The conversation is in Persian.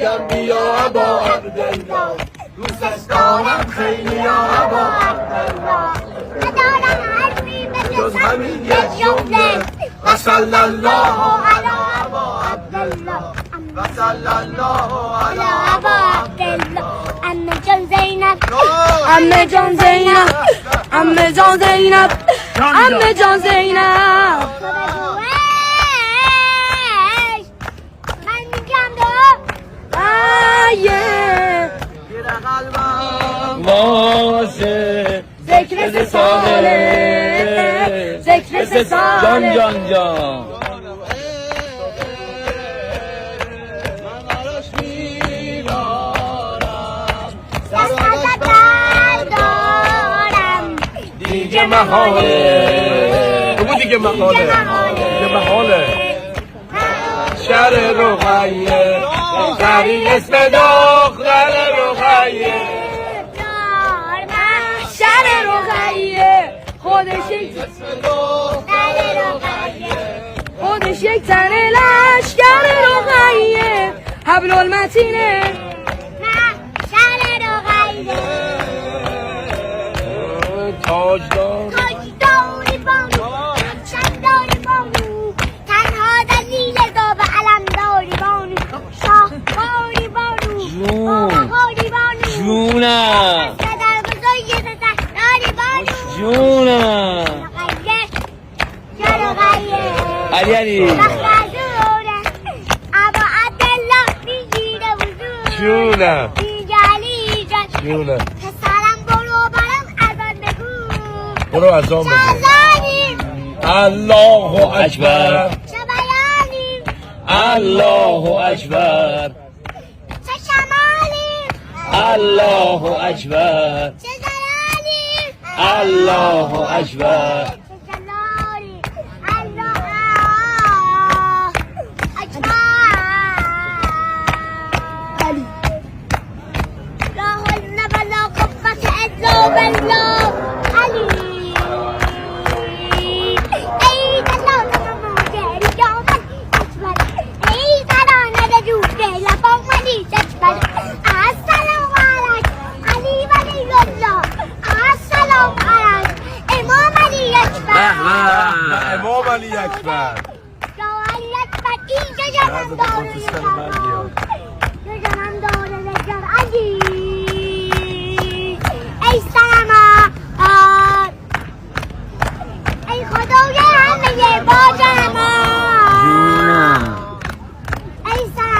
میگم بیا با عبدالله، دوستش دارم خیلی یا با عبدالله، ندارم حرفی جز مثل همین یک جمله و صلی الله علی ابا عبدالله، و صلی الله علی علی ابا عبدالله. عمه جان زینب، عمه جان زینب، عمه جان زینب، عمه جان زینب. من میگم دو آیه گیر قلبم باشه ذکر ساله، ذکر ساله. جان جان من آرش میدارم دست ازت بردارم، دیگه محاله بگو دیگه محاله دیگه محاله شهر رقیه دختری اسم دختر رقیه دار من شهر رقیه خودش یک خودش یک تن لشکر رقیه حبل المتینه شهر رقیه تاجدار تاجداری بانو، چنداری بانو، تنها دلیل گاو علمداری بانو، شاهواری بانو، باباهاری بانو، جونم پدر بزرگ پسرداری بانو، جونم رقیه یا رقیه علی علی مخلصوره ابا عبدالله میگیره وضوره جونم میگه علی جان جونم پسرم برو برام اذان بگو برو از آن بگو شازانیم الله اکبر شبیانیم الله اکبر چه شمالیم الله اکبر چه زلالیم الله اکبر چه جلالیم الله اکبر لا حول ولا قوة إلا بالله علی ای دلانه موجه یامن اکبر ای ترانه جوده لبان ولی اکبر السلام علیک علی ولی الله السلام علیک امام علی اکبر امام علی اکبر یا علی اکبر اینجا جمع داره